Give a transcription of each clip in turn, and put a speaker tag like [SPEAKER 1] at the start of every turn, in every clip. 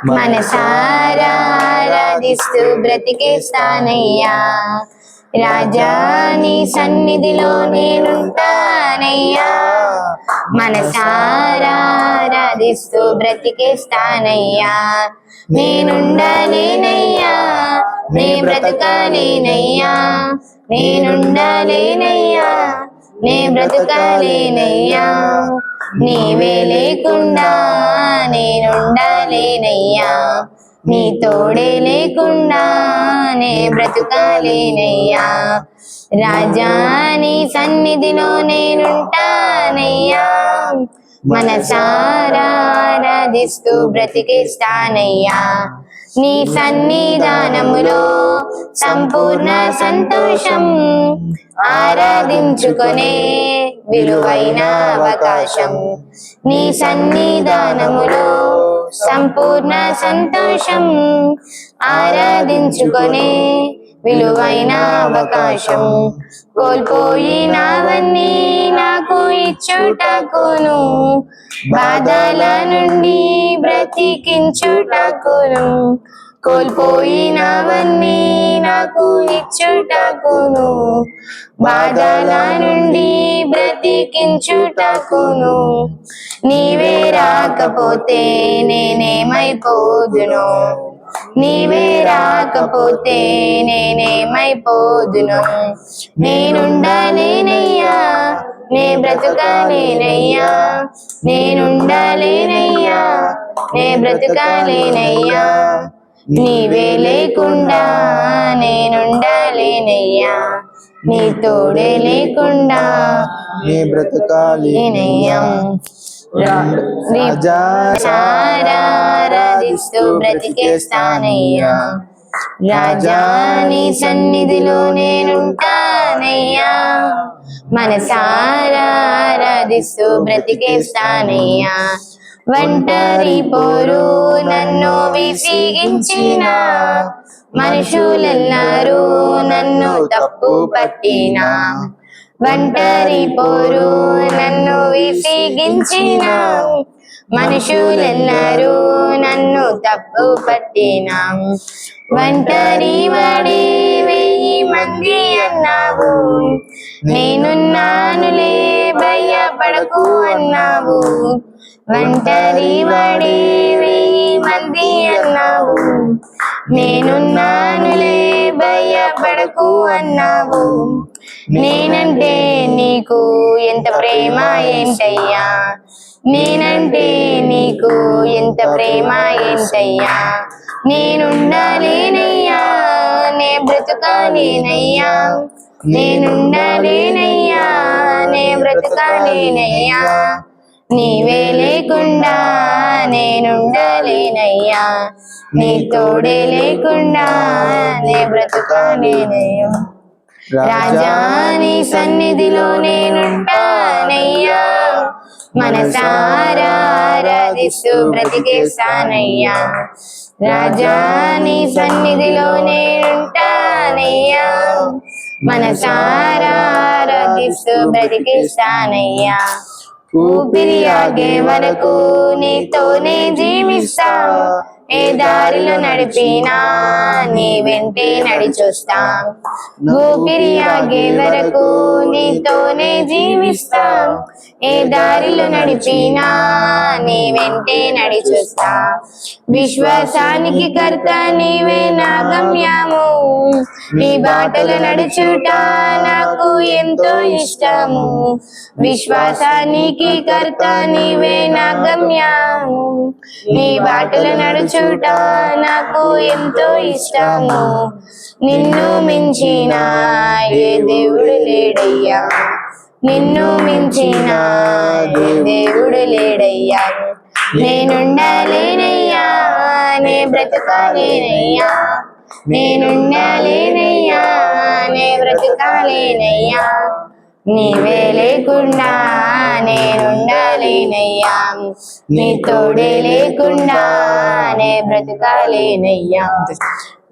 [SPEAKER 1] మనసారా ఆరాధిస్తూ బ్రతికేస్తానయ్యా. రాజా నీ సన్నిధిలో నేనుంటానయ్యా. మనసారా ఆరాధిస్తూ బ్రతికేస్తానయ్యా. నేనుండాలేనయ్యా, నే బ్రతకాలేనయ్యా. నేనుండాలేనయ్యా, నే బ్రతకాలేనయ్యా. నీవే లేకుండా నేనుండాలేనయ్యా. నీ తోడే లేకుండా నే బ్రతకాలేనయ్యా. రాజా నీ సన్నిధిలో నేనుంటానయ్యా. మనసారా ఆరాధిస్తూ బ్రతికేస్తానయ్యా. నీ సన్నిధానములో సంపూర్ణ సంతోషం, ఆరాధించుకొనే విలువైన అవకాశం. నీ సన్నిధానములో సంపూర్ణ సంతోషం, ఆరాధించుకొనే విలువైన అవకాశం. కోల్పోయినవన్నీ నాకు ఇచ్చుటకును, బాధల నుండి బ్రతికించుటకును. కోల్పోయినవన్నీ నాకు ఇచ్చుటకును, బాధల నుండి బ్రతికించుటకును. నీవే రాకపోతే నేనేమైపోదును, నీవే రాకపోతే నేనేమైపోదును. నేనుండాలేనయ్యా, నే బ్రతకాలేనయ్యా. నేనుండాలేనయ్యా, నే బ్రతకాలేనయ్యా. నీవే లేకుండా నేనుండాలేనయ్యా. నీ తోడే లేకుండా
[SPEAKER 2] నే బ్రతకాలేనయ్యా.
[SPEAKER 1] ఆరాధిస్తూ బ్రతికేస్తానయ్యా. రాజా నీ సన్నిధిలో నేనుంటానయ్యా. మనసారా ఆరాధిస్తూ బ్రతికేస్తానయ్యా. ఒంటరి పోరు నన్ను విసిగించిన, మనుషులెల్లరూ నన్ను తప్పు పట్టిన. ఒంటరి పోరు నన్ను విసిగించిన, మనుషులెల్లరూ నన్ను తప్పు పట్టిన. ఒంటరి వాడే 1000 మంది అన్నావు, నేనున్నానులే భయపడకు అన్నావు. ఒంటరి వాడే 1000 మంది అన్నావు, నేనున్నానులే భయపడకు అన్నావు. నేనంటే నీకు ఎంత ప్రేమ ఏంటయ్యా, నేనంటే నీకు ఎంత ప్రేమ ఏంటయ్యా. నేనుండాలేనయ్యా, నే బ్రతకాలేనయ్యా. నేనుండాలేనయ్యా, నే బ్రతకాలేనయ్యా. నీవే లేకుండా నేనుండాలేనయ్యా. నీ తోడే లేకుండా నే బ్రతకాలేనయ్యా. రాజా నీ సన్నిధిలో నేనుంటానయ్యా. మనసారా ఆరాధిస్తూ బ్రతికేస్తానయ్యా. రాజా నీ సన్నిధిలో నేనుంటానయ్యా. మనసారా ఆరాధిస్తూ బ్రతికేస్తానయ్యా. ఊపిరి ఆగే వరకు నీతోనే జీవిస్తా, ఏ దారిలో నడిపినా నీ వెంటే నడిచొస్తా. ఊపిరి ఆగే వరకు నీతోనే జీవిస్తా, ఏ దారిలో నడిపినా నీ వెంటే నడిచొస్తా. విశ్వాసానికి కర్త నీవే నా గమ్యము, నీ బాటలు నడుచుట నాకు ఎంతో ఇష్టము. విశ్వాసానికి కర్త నీవే నా గమ్యము, నీ బాటలు నడుచుట నాకు ఎంతో ఇష్టము. నిన్ను మించిన ఏ దేవుడు లేడయ్యా, నిన్ను మించిన ఏ దేవుడు లేడయ్యా. నేనుండాలేనయ్యా, నే బ్రతకాలేనయ్యా. నేనుండాలేనయ్యా, నే బ్రతకాలేనయ్యా. నీవే లేకుండా నేనుండాలేనయ్యా. నీ తోడే లేకుండా నే బ్రతకాలేనయ్యా.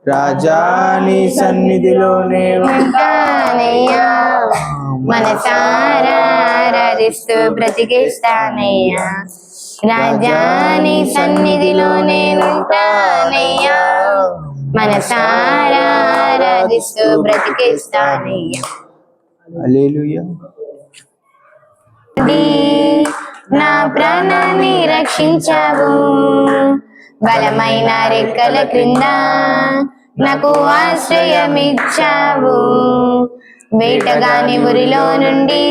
[SPEAKER 2] రాజా నీ సన్నిధిలోనే
[SPEAKER 1] ఉంటానయ్యా. మనసారా ఆరాధిస్తూ బ్రతికేస్తానయ్యా. రాజా నీ సన్నిధిలో నేనుంటానయ్యా, మనసారా ఆరాధిస్తూ బ్రతికిస్తానయ్యా.
[SPEAKER 2] హల్లెలూయా.
[SPEAKER 1] నా ప్రాణాన్ని రక్షించావు, బలమైన రెక్కల క్రింద నాకు ఆశ్రయమిచ్చావు. వేటగాని ఊరిలో నుండి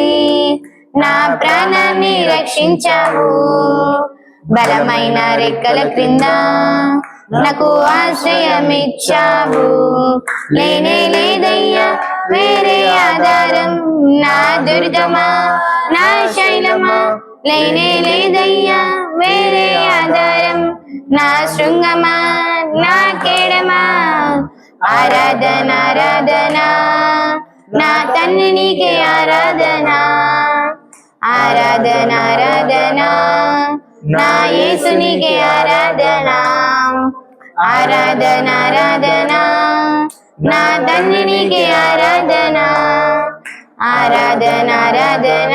[SPEAKER 1] నా ప్రాణాన్ని రక్షించావు, బలమైన రెక్కల క్రింద నాకు ఆశ్రయమిచ్చావు. లేనే లేదయ్యా వేరే ఆధారం, నా దుర్గమా నా శైలమా, లేనే లేదయ్యా వేరే ఆధారం, నా శృంగమా నా కేడమా. ఆరాధన ఆరాధన నా తండ్రి నీకే ఆరాధన, ఆరాధన ఆరాధన నా యేసు నీకే ఆరాధన, ఆరాధన ఆరాధన నా తండ్రి నీకే ఆరాధన, ఆరాధన ఆరాధన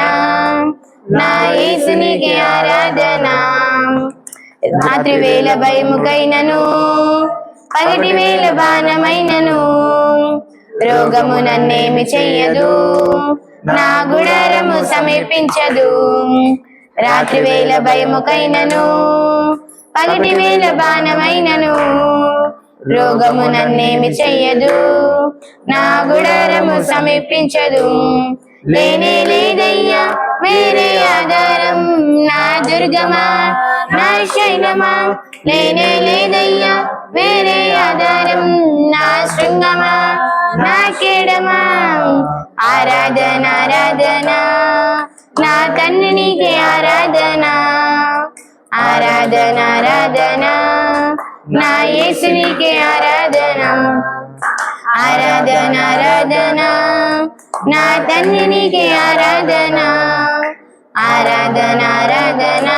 [SPEAKER 1] నా యేసు నీకే ఆరాధన. రాత్రి వేళ భయముకైనను పగటి వేళ బాణమైనను రోగము నన్నేమి చెయ్యదు, నా గుడారము సమీపించదు. రాత్రి వేళ భయముకైనను పగటి వేళ బాణమైనను రోగము నన్నేమి చెయ్యదు, నా గుడారము సమీపించదు. లేనే లేదయ్యా వేరే ఆధారం, నా దుర్గమా నా శైలమా, లేనే లేదయ్యా వేరే ఆధారం, నా శృంగమా నా కేడమా. ఆరాధన ఆరాధన నా తండ్రి నీకే ఆరాధన, ఆరాధన ఆరాధన నా యేసు నీకే ఆరాధన, ఆరాధన ఆరాధన నా తండ్రి నీకే ఆరాధన, ఆరాధన ఆరాధన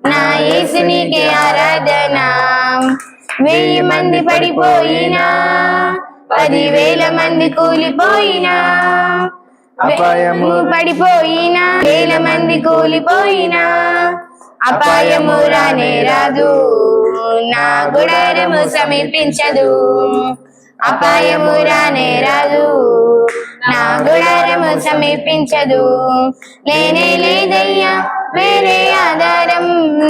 [SPEAKER 1] నా యేసు నీకే ఆరాధన. 1000 మంది పడిపోయినా 10,000 మంది కూలిపోయినా, అపాయము పడిపోయినా 1000 మంది కూలిపోయినా, అపాయము రానే రాదు, నా గుడారము సమీపించదు. అపాయము రానే రాదు, నా గుడారము సమీపించదు. లేనే లేదయ్యా వేరే ఆధారం,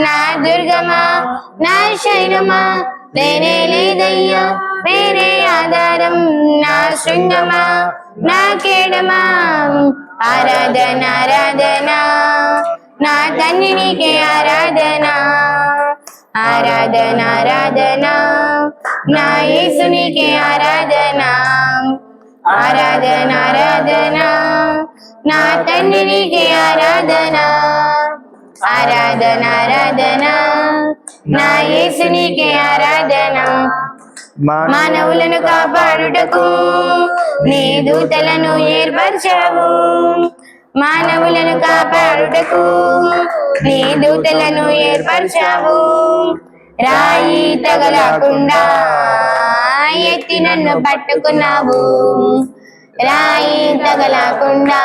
[SPEAKER 1] నా దుర్గమా నా శైలమా, లేనే లేదయ్యా వేరే ఆధారం, నా శృంగమా నా కేడమా. ఆరాధన ఆరాధన నా తండ్రి నీకే ఆరాధన, ఆరాధన ఆరాధన నా యేసు నీకే ఆరాధన, ఆరాధన ఆరాధన నా తండ్రి నీకే ఆరాధన, ఆరాధన ఆరాధన నా యేసు నీకే ఆరాధన. మానవులను కాపాడుటకు నీ దూతలను ఏర్పరచావు, మానవులను కాపాడుటకు నీ దూతలను ఏర్పరచావు. రాయి తగలకుండా ఎత్తి నన్ను పట్టుకున్నావు, రాయి తగలకుండా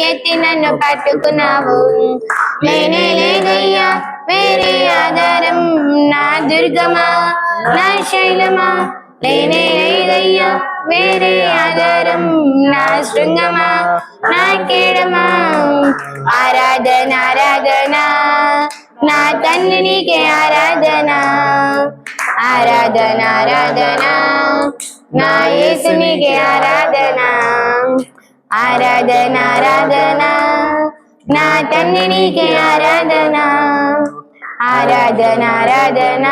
[SPEAKER 1] ఎత్తి నన్ను పట్టుకున్నావు. లేనే లేదయ్యా వేరే ఆధారం, నా దుర్గమా నా శైలమా, లేనే లేదయ్యా వేరే ఆధారం, నా శృంగమా నా కేడమా. ఆరాధన ఆరాధన నా తండ్రి నీకే ఆరాధన, ఆరాధన ఆరాధన నా యేసు నీకే ఆరాధన, ఆరాధన ఆరాధన నా తండ్రి నీకే ఆరాధన, ఆరాధన ఆరాధన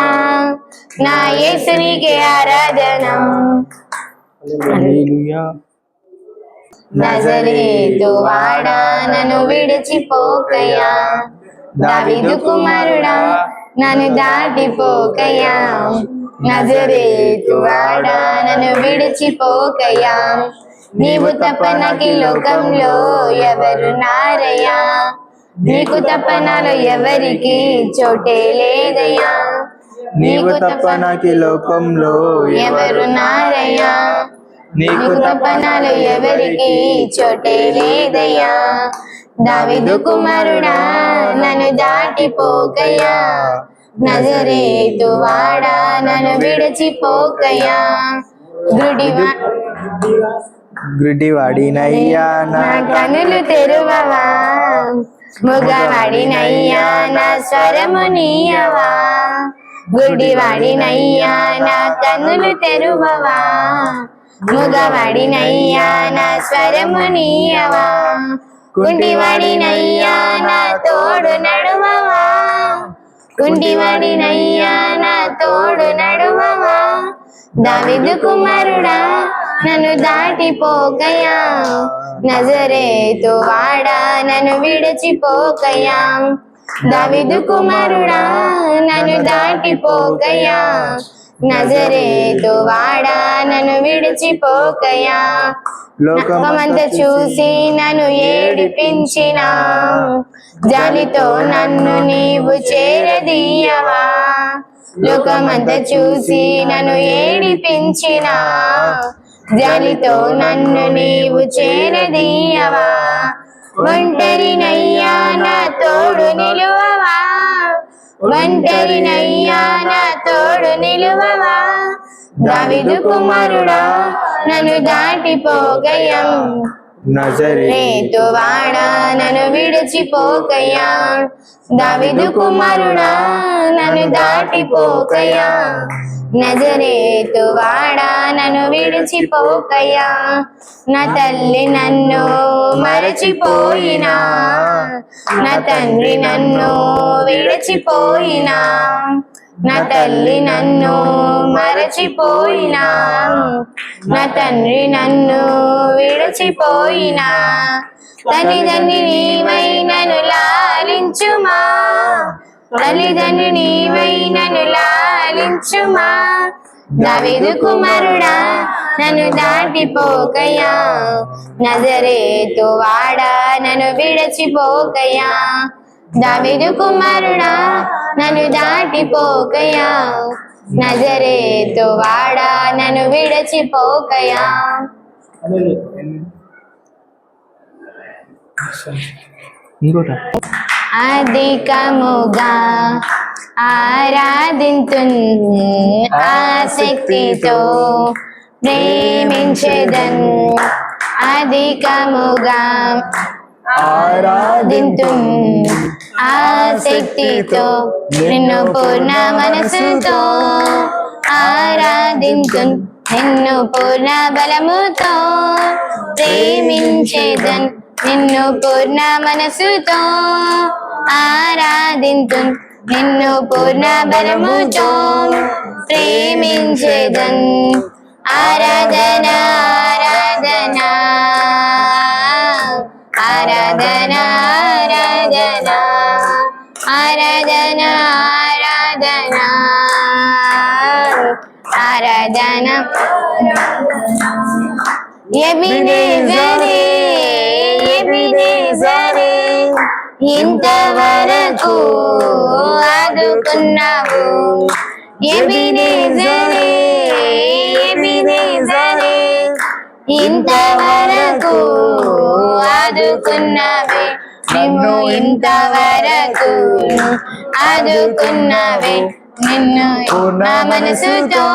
[SPEAKER 1] నా యేసు నీకే ఆరాధన.
[SPEAKER 2] హల్లెలూయా.
[SPEAKER 1] నజరేతు వాడా నన్ను విడిచిపోకయ్యా, దావీదు కుమారుడా నన్ను దాటిపోకయ్యా. నజరేతు వాడా నన్ను విడిచిపోకయ్యా, నీవు తప్ప నాకు ఈ లోకంలో ఎవరున్నారయ్యా, నీకు తప్ప నాలో ఎవరికి చోటే లేదయ్యా,
[SPEAKER 2] నీవు తప్ప నాకు ఈ లోకంలో
[SPEAKER 1] ఎవరున్నారయ్యా, నీకు తప్ప నాలో ఎవరికి చోటే లేదయ్యా. దావీదు కుమారుడా నన్ను దాటిపోకయ్యా, నజరేతు వాడా నన్ను విడిచిపోకయ్యా.
[SPEAKER 2] గుడ్డివాడినయ్యా
[SPEAKER 1] నా కనులు తెరువవా, మగవాడినయ్యా నా స్వరము నీయవా. గుడ్డివాడినయ్యా నా కన్నులు తెరువవా, మగవాడినయ్యా నా స్వరము నీయవా. కుంటివాడినయ్యా నా తోడు నడువవా, కుంటివాడినయ్యా నా తోడు నడువవా. దావీదు కుమారుడా నన్ను దాటిపోకయ్యా, నజరేతు వాడా నన్ను విడిచిపోకయ్యా. దావీదు కుమారుడా నన్ను దాటిపోకయ్యా, నజరేతు వాడా నన్ను విడిచిపోకయ్యా. లోకమంతా చూసి నన్ను ఏడిపించిన, జాలితో నన్ను నీవు చేరదీయవా. లోకమంతా చూసి నన్ను ఏడిపించిన, జాలితో నన్ను నీవు చేరదీయవా. ఒంటరినయ్యా నా తోడు నిలువవా, ఒంటరినయ్యా నా తోడు నిలువవా. దావీదు కుమారుడా నన్ను దాటిపోకయ్యా, నజరేతు వాడా నన్ను విడిచిపోకయ్యా. దావీదు కుమారుడా నన్ను దాటిపోకయ్యా, నజరేతు వాడా నన్ను విడిచిపోకయ్యా. నా తల్లి నన్ను మరచిపోయినా, నా తండ్రి నన్ను విడిచిపోయినా, నా తల్లి నన్ను మరచిపోయినా, నా తండ్రి నన్ను విడిచిపోయినా. తల్లిదండ్రి నీవై నన్ను లాలించుమా, తల్లిదండ్రి నీవై నన్ను లాలించుమా. దావీదు కుమారుడా నన్ను దాటిపోకయ్యా, నజరేతు వాడా నన్ను విడిచిపోకయ్యా. దావీదు కుమారుడా నన్ను దాటిపోకయ్యా, నజరేతు వాడా నన్ను విడిచిపోకయ్యా. అధికముగా ఆరాధింతున్ ఆసక్తితో ప్రేమించెదన్, అధికముగా ఆరాధింతున్ ఆసక్తితో నిన్ను పూర్ణ మనసుతో ఆరాధింతున్, నిన్ను పూర్ణ బలముతో ప్రేమించెదన్, నిన్ను పూర్ణ మనసుతో ఆరాధింతున్, నిన్ను పూర్ణ బలముతో ప్రేమించెదన్. ఆరాధన ఆరాధన ఆరాధన ఆరాధన ఆరాధన ఆరాధన ఆరాధన. ఎబినేజరే ఎబినేజరే ఇంతవరకు ఆదుకున్నావు. ఎబినేజరే ఎబినేజరే ఇంతవరకు ఆదుకున్నావే, నిన్ను ఇంతవరకు ఆదుకున్నావే. నిన్ను పూర్ణ మనసుతో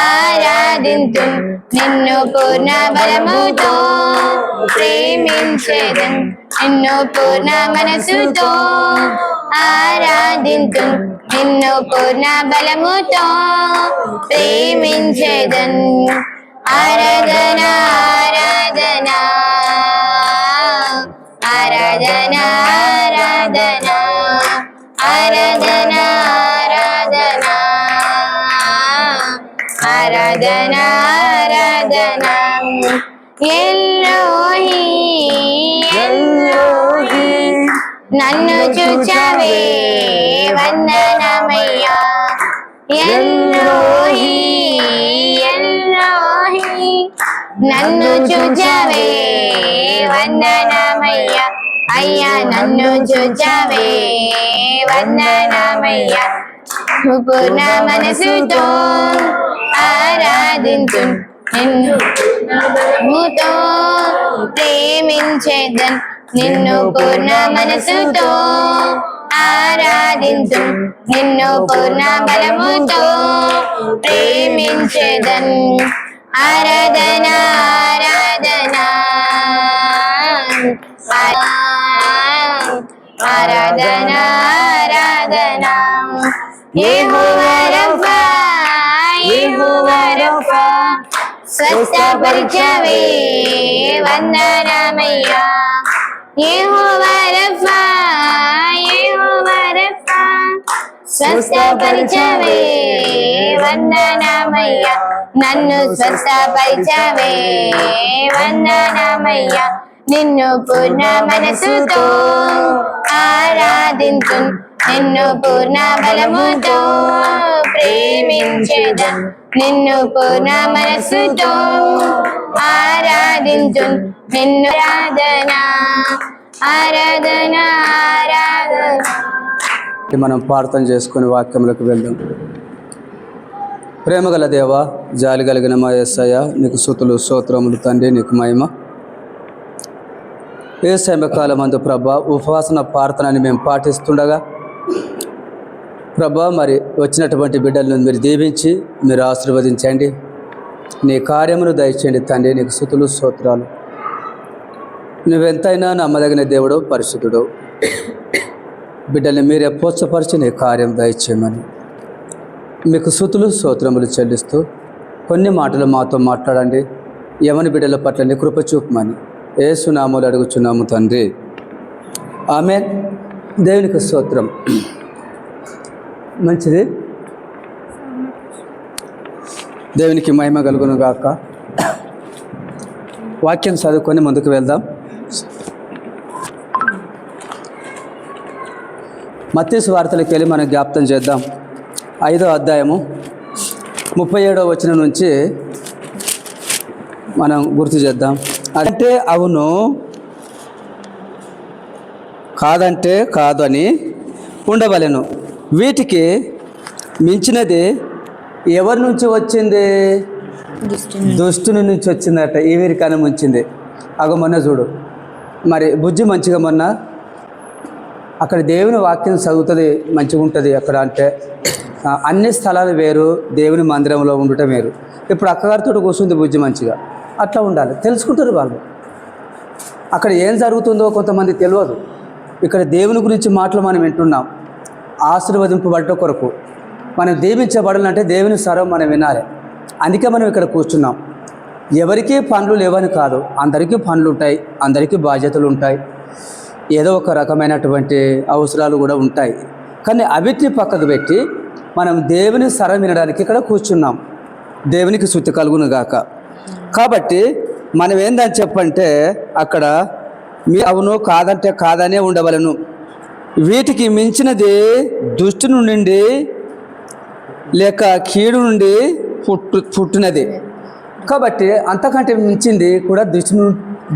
[SPEAKER 1] ఆరాధింతు, నిన్ను పూర్ణ బలముతో ప్రేమించెదన్, నిన్ను పూర్ణ మనసుతో ఆరాధింతు, నిన్ను పూర్ణ బలముతో ప్రేమించెదన్. ఆరాధన ఆరాధన ఆరాధన ఆరాధన ఆరాధన ఆరాధన ఆరాధన. ఎల్లోహి ఎల్లోహి నన్ను చూచావే వందనమయ్యా. ఎల్లోహి ఎల్లోహి నన్ను చూచావే వందనమయ్యా. అయ్యా నన్ను చూచావే వందనమయ్యా. పూర్ణ మనసుతో ఆరాధింతు, నిన్ను మూతో ప్రేమించెదన్, నిన్ను పూర్ణ మనసుతో ఆరాధింతు, నిన్ను పూర్ణ బలముతో ప్రేమించెదన్. ఆరాధన ఆరాధన ఆరాధన ఆరాధన. యెహోవా రఫా, యెహోవా రఫా, స్వస్థపరిచవే వందనమయ్యా. యెహోవా రఫా, యెహోవా రఫా, స్వస్థపరిచవే వందనమయ్యా. నన్ను స్వస్థపరిచవే వందనమయ్యా. నిన్ను పూర్ణ మనసుతో ఆరాధింతు, నిన్ను పూర్ణ బలముతో ప్రేమించెదన్. నిన్ను పూర్ణ మనసుతో ఆరాధింతు, నిన్ను ఆరాధన ఆరాధన ఆరాధన.
[SPEAKER 3] మనం ప్రార్థన చేసుకుని వాక్యములకు వెళ్దాం. ప్రేమగల దేవ, జాలి కలిగిన మా యేసయ్య, నీకు స్తుతులు స్తోత్రములు తండ్రి, నీకు మహిమ. ఏ సమయకాలమందు ప్రభా ఉపవాసన ప్రార్థనని మేము పాటిస్తుండగా ప్రభా మరి వచ్చినటువంటి బిడ్డలను మీరు దీవించి మీరు ఆశీర్వదించండి. నీ కార్యమును దయచేయండి తండ్రి, నీకు స్తుతులు స్తోత్రాలు. నువ్వెంతైనా నమ్మదగిన దేవుడు, పరిశుద్ధుడు. బిడ్డల్ని మీరే ప్రోత్సపరిచి నీ కార్యం దయచేయమని మీకు స్తుతులు స్తోత్రములు చెల్లిస్తూ కొన్ని మాటలు మాతో మాట్లాడండి. యవని బిడ్డల పట్ల నీ కృప చూపమని యేసు నామములో అడుగుచున్నాము తండ్రి, ఆమేన్. దేవునికి స్తోత్రం. మంచిది, దేవునికి మహిమ కలుగును గాక. వాక్యం చదువుకొని ముందుకు వెళ్దాం. మత్తయి సువార్తలకు వెళ్ళి మనం జ్ఞాపకం చేద్దాం. 5వ అధ్యాయము 37వ వచనం నుంచి మనం గుర్తు చేద్దాం. అంటే అవును, కాదంటే కాదు అని ఉండవలెను. వీటికి మించినది ఎవరి నుంచి వచ్చింది? దుష్టుని నుంచి వచ్చిందట. ఈ వీరికైనా ముంచింది. అగ మొన్న చూడు, మరి బుజ్జి మంచిగా మొన్న అక్కడ దేవుని వాక్యం చదువుతుంది, మంచిగా ఉంటుంది అక్కడ. అంటే అన్ని స్థలాలు వేరు, దేవుని మందిరంలో ఉండటం వేరు. ఇప్పుడు అక్కగారితో కూర్చుంది బుజ్జి మంచిగా. అట్లా ఉండాలి, తెలుసుకుంటారు వాళ్ళు. అక్కడ ఏం జరుగుతుందో కొంతమంది తెలియదు. ఇక్కడ దేవుని గురించి మాటలు మనం వింటున్నాం. ఆశీర్వదింపబడ్డ కొరకు మనం దీవించబడాలంటే దేవుని స్వరం మనం వినాలి. అందుకే మనం ఇక్కడ కూర్చున్నాం. ఎవరికీ పనులు లేవని కాదు, అందరికీ పనులు ఉంటాయి, అందరికీ బాధ్యతలు ఉంటాయి, ఏదో ఒక రకమైనటువంటి అవసరాలు కూడా ఉంటాయి. కానీ అవిటిని పక్కకు పెట్టి మనం దేవుని స్వరం వినడానికి ఇక్కడ కూర్చున్నాం. దేవునికి స్తుతి కలుగును గాక. కాబట్టి మనం ఏందని చెప్పంటే అక్కడ మీ అవును, కాదంటే కాదనే ఉండవలను. వీటికి మించినది దుష్టుని నుండి లేక కీడు నుండి పుట్టినది. కాబట్టి అంతకంటే మించింది కూడా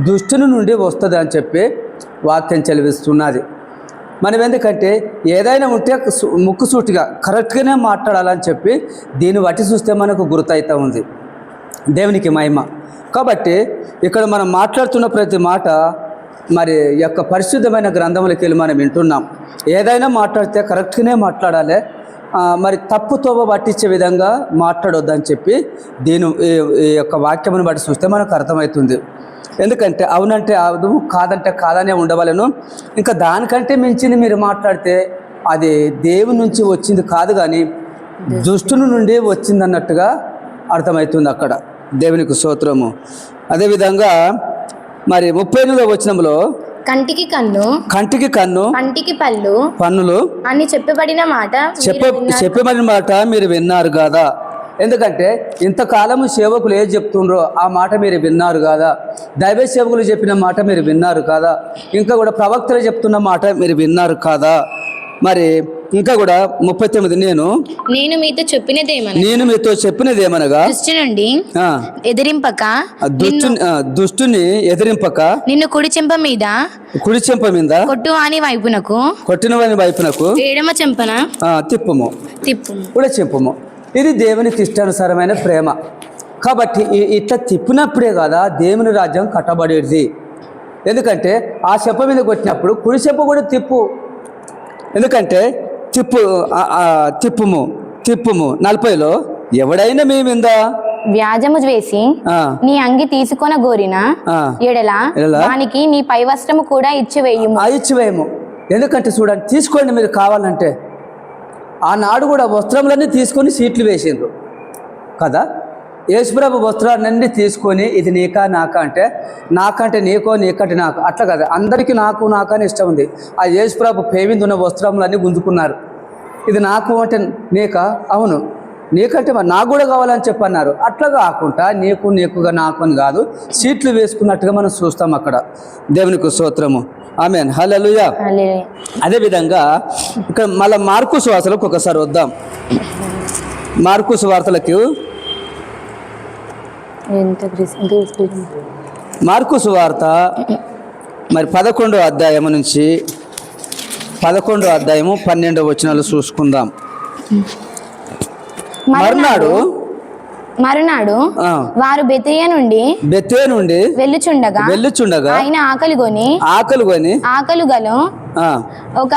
[SPEAKER 3] దుష్టుని నుండి వస్తుంది అని చెప్పి వాక్యం చెలివిస్తున్నది. మనం ఎందుకంటే ఏదైనా ఉంటే ముక్కుసూటిగా కరెక్ట్గానే మాట్లాడాలని చెప్పి దీన్ని బట్టి చూస్తే మనకు గుర్తవుతూ ఉంది. దేవునికి మహిమ. కాబట్టి ఇక్కడ మనం మాట్లాడుతున్న ప్రతి మాట మరి యొక్క పరిశుద్ధమైన గ్రంథములకి వెళ్ళి మనం వింటున్నాం. ఏదైనా మాట్లాడితే కరెక్ట్గానే మాట్లాడాలి, మరి తప్పుతోవ పట్టించే విధంగా మాట్లాడొద్దని చెప్పి దీని ఈ యొక్క వాక్యమును బట్టి చూస్తే మనకు అర్థమవుతుంది. ఎందుకంటే అవునంటే అవును, కాదంటే కాదనే ఉండవలను. ఇంకా దానికంటే మించింది మీరు మాట్లాడితే అది దేవుని నుంచి వచ్చింది కాదు, కానీ దుష్టుని నుండి వచ్చింది అన్నట్టుగా అర్థమవుతుంది అక్కడ. దేవునికి స్తోత్రము. అదేవిధంగా మరి 38వ వచనంలో
[SPEAKER 1] కంటికి కన్ను,
[SPEAKER 3] కంటికి కన్ను,
[SPEAKER 1] పంటికి పళ్ళు,
[SPEAKER 3] పన్నులు
[SPEAKER 1] అని చెప్పబడిన మాట
[SPEAKER 3] మీరు విన్నారు కదా. ఎందుకంటే ఇంతకాలము సేవకులు ఏది చెప్తుండ్రో ఆ మాట మీరు విన్నారు కదా. దైవ సేవకులు చెప్పిన మాట మీరు విన్నారు కదా. ఇంకా కూడా ప్రవక్తలు చెప్తున్న మాట మీరు విన్నారు కదా. మరి ఇంకా కూడా 39 నేను మీతో చెప్పినదేమనగా దుష్టుని ఎదిరింపక నిన్ను కుడి చెంప మీద కొట్టినవాని వైపునకు ఎడమ చెంపన తిప్పుము కూడా చెంపము. ఇది దేవునికి ఇష్టానుసారమైన ప్రేమ. కాబట్టి ఇట్లా తిప్పినప్పుడే కదా దేవుని రాజ్యం కట్టబడేది. ఎందుకంటే ఆ చెప్ప మీద కొట్టినప్పుడు కుడి చెప్ప కూడా తిప్పు. ఎందుకంటే తిప్పుము 40లో ఎవడైనా మీ మీద
[SPEAKER 1] వ్యాజము వేసి నీ అంగి తీసుకొన గోరిన ఎడల దానికి నీ పై వస్త్రము కూడా ఇచ్చివేయము. ఎందుకంటే చూడండి, తీసుకోండి మీరు కావాలంటే. ఆనాడు కూడా వస్త్రములన్నీ తీసుకొని సీట్లు వేసిండ్రు కదా. యేసుప్రభు వస్త్రాలన్నీ తీసుకొని ఇది నీకా నాకా అంటే, నాకంటే నీకో నీకంటే నాకు అట్లా కదా. అందరికీ నాకు అని ఇష్టం ఉంది. ఆ యేసుప్రభు పేవింది ఉన్న వస్త్రములన్నీ గుంజుకున్నారు. ఇది నాకు అంటే నీకా, అవును నీకంటే మరి నాకు కూడా కావాలని చెప్పన్నారు. అట్లా కాకుండా నీకుగా నాకు అని కాదు, సీట్లు వేసుకున్నట్టుగా మనం చూస్తాం అక్కడ. దేవునికి స్తోత్రము, ఆమేన్, హల్లెలూయా. అదేవిధంగా ఇక్కడ మళ్ళీ మార్కు సువార్తలకు ఒకసారి వద్దాం. మార్కు సువార్తలకు మార్కు సువార్త మరి 11వ అధ్యాయము నుంచి 11వ అధ్యాయము 12వ వచనాలు చూసుకుందాం. మరునాడు వారు బెతనియ నుండి వెళ్ళుచుండగా ఆయన ఆకలి గల ఒక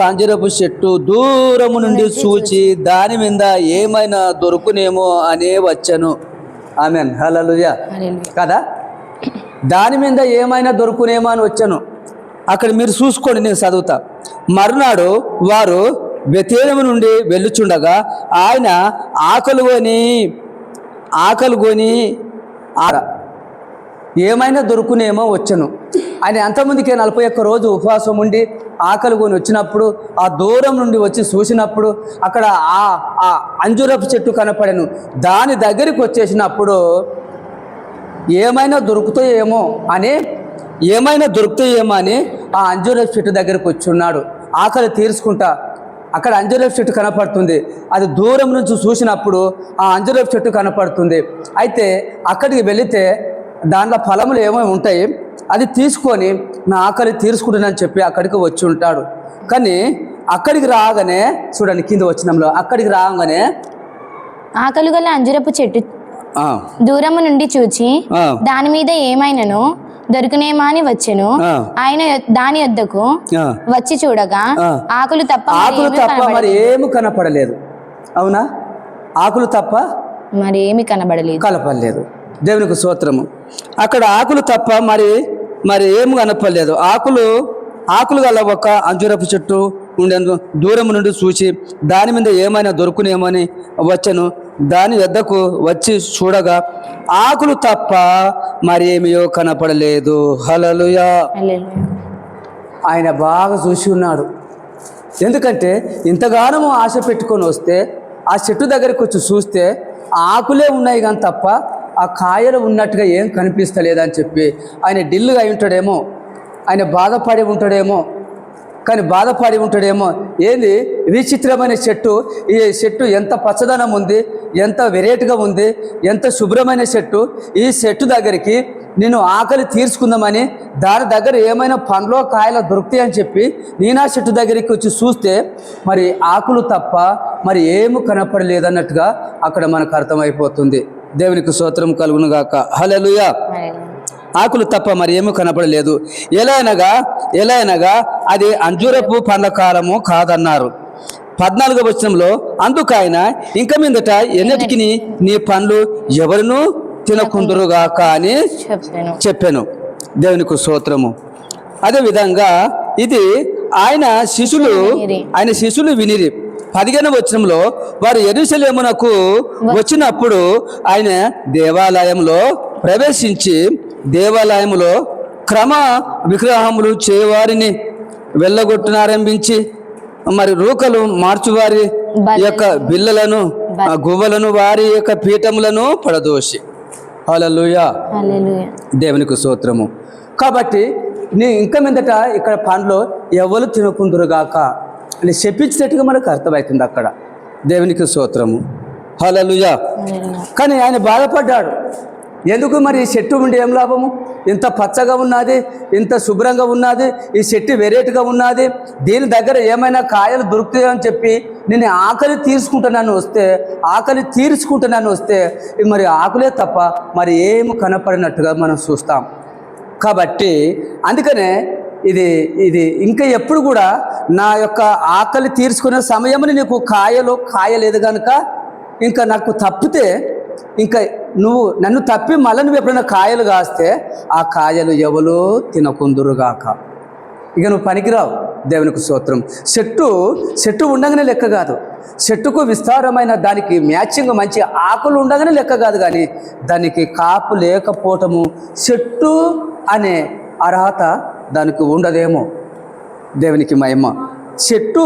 [SPEAKER 1] అంజూరపు చెట్టు
[SPEAKER 3] దూరము నుండి చూచి దాని మీద ఏమైనా దొరుకునేమో అనే వచ్చను. ఆమేన్, హల్లెలూయా కదా. దాని మీద ఏమైనా దొరుకునేమో అని వచ్చాను. అక్కడ మీరు చూసుకోండి, నేను చదువుతా. మరునాడు వారు బెతేలము నుండి వెళ్ళుచుండగా ఆయన ఆకలి కొని ఏమైనా దొరుకునేమో వచ్చను. ఆయన అంతమందికి 41 రోజు ఉపవాసం ఉండి ఆకలి కొని వచ్చినప్పుడు ఆ దూరం నుండి వచ్చి చూసినప్పుడు అక్కడ ఆ అంజూరపు చెట్టు కనపడెను. దాని దగ్గరికి వచ్చేసినప్పుడు ఏమైనా దొరుకుతాయేమో అని ఆ అంజూరపు చెట్టు దగ్గరికి వచ్చి ఉన్నాడు. ఆకలి తీర్చుకుంటా అక్కడ అంజూరపు చెట్టు కనపడుతుంది. అది దూరం నుంచి చూసినప్పుడు ఆ అంజూరపు చెట్టు కనపడుతుంది. అయితే అక్కడికి వెళితే దాంట్లో ఫలములు ఏమో ఉంటాయి, అది తీసుకొని నా ఆకలి తీర్చుకుంటానని చెప్పి అక్కడికి వచ్చి ఉంటాడు. కానీ అక్కడికి రాగానే చూడండి, కింద వచ్చినంలో అక్కడికి రాగానే
[SPEAKER 1] ఆకలి గల అంజూరపు చెట్టు దూరము నుండి చూచి దాని మీద ఏమైనాను దొరికినేమా అని వచ్చెను. ఆయన దాని యొద్దకు వచ్చి చూడగా ఆకులు తప్ప
[SPEAKER 3] మరి ఏమి కనపడలేదు. అవునా, ఆకులు తప్ప
[SPEAKER 1] మరి ఏమి కనపడలేదు.
[SPEAKER 3] దేవునికి స్తోత్రము. అక్కడ ఆకులు తప్ప మరి ఏమి కనపడలేదు. ఆకులు గల ఒక అంజూరపు చెట్టు ఉండేందు దూరం నుండి చూసి దాని మీద ఏమైనా దొరుకునేమో అని వచ్చను. దాని వద్దకు వచ్చి చూడగా ఆకులు తప్ప మరి ఏమియో కనపడలేదు. హల్లెలూయా. ఆయన బాగా చూసి ఉన్నాడు. ఎందుకంటే ఇంతగానో ఆశ పెట్టుకొని వస్తే ఆ చెట్టు దగ్గరికి వచ్చి చూస్తే ఆకులే ఉన్నాయి కానీ తప్ప ఆ కాయలు ఉన్నట్టుగా ఏం కనిపిస్తలేదని చెప్పి ఆయన ఢిల్లుగా అయి ఉంటాడేమో, ఆయన బాధపడి ఉంటాడేమో. ఏంది విచిత్రమైన చెట్టు, ఈ చెట్టు ఎంత పచ్చదనం ఉంది, ఎంత వెరైటీగా ఉంది, ఎంత శుభ్రమైన చెట్టు. ఈ చెట్టు దగ్గరికి నేను ఆకలి తీర్చుకుందామని దాని దగ్గర ఏమైనా పండ్లో కాయలు దొరుకుతాయి అని చెప్పి నేను ఆ చెట్టు దగ్గరికి వచ్చి చూస్తే మరి ఆకులు తప్ప మరి ఏమి కనపడలేదన్నట్టుగా అక్కడ మనకు అర్థమైపోతుంది. దేవునికి స్తోత్రం కలుగును గాక. హల్లెలూయా. ఆకులు తప్ప మరి ఏమీ కనపడలేదు. ఎలా అనగా అది అంజూరపు పండ్ల కాలము కాదన్నారు. 14వ వచనంలో అందుకు ఆయన ఇంక మీదట ఎన్నటికి నీ పండ్లు ఎవరునూ తినకుందురుగాక అని చెప్పాను. దేవునికి స్తోత్రము. అదేవిధంగా ఇది ఆయన శిష్యులు వినిరి. 15వ వచనంలో వారు యెరూషలేమునకు వచ్చినప్పుడు ఆయన దేవాలయంలో ప్రవేశించి దేవాలయంలో క్రమ విగ్రహములు చేయవారిని వెళ్ళగొట్టునారంభించి మరి రూకలు మార్చువారి యొక్క బిల్లలను గువ్వలను వారి యొక్క పీఠములను పడదోసి. హల్లెలూయా. దేవునికి స్తోత్రము. కాబట్టి నీ ఇంకా మీదట ఇక్కడ పండ్లు ఎవరు తినకుందురుగాక అని చెప్పించినట్టుగా మనకు అర్థమవుతుంది అక్కడ. దేవునికి స్తోత్రము. హల్లెలూయా. కానీ ఆయన బాధపడ్డాడు. ఎందుకు మరి ఈ చెట్టు ఉండి ఏం లాభము? ఇంత పచ్చగా ఉన్నది, ఇంత శుభ్రంగా ఉన్నది, ఈ చెట్టు వెరైటీగా ఉన్నది, దీని దగ్గర ఏమైనా కాయలు దొరుకుతాయని చెప్పి నేను ఆకలి తీర్చుకుంటున్నాను వస్తే మరి ఆకులే తప్ప మరి ఏమి కనపడినట్టుగా మనం చూస్తాం. కాబట్టి అందుకనే ఇది ఇది ఇంకా ఎప్పుడు కూడా నా యొక్క ఆకలి తీర్చుకునే సమయముని నీకు కాయలేదు కనుక ఇంకా నాకు తప్పితే ఇంకా నువ్వు నన్ను తప్పి మళ్ళీ నువ్వు ఎప్పుడైనా కాయలు కాస్తే ఆ కాయలు ఎవరో తినకుందురుగాక. ఇక నువ్వు పనికిరావు. దేవునికి స్తోత్రం. చెట్టు ఉండగానే లెక్క కాదు, చెట్టుకు విస్తారమైన దానికి మ్యాచింగ్ మంచి ఆకులు ఉండగానే లెక్క కాదు, కానీ దానికి కాపు లేకపోవటము చెట్టు అనే అర్హత దానికి ఉండదేమో. దేవునికి మహిమ. చెట్టు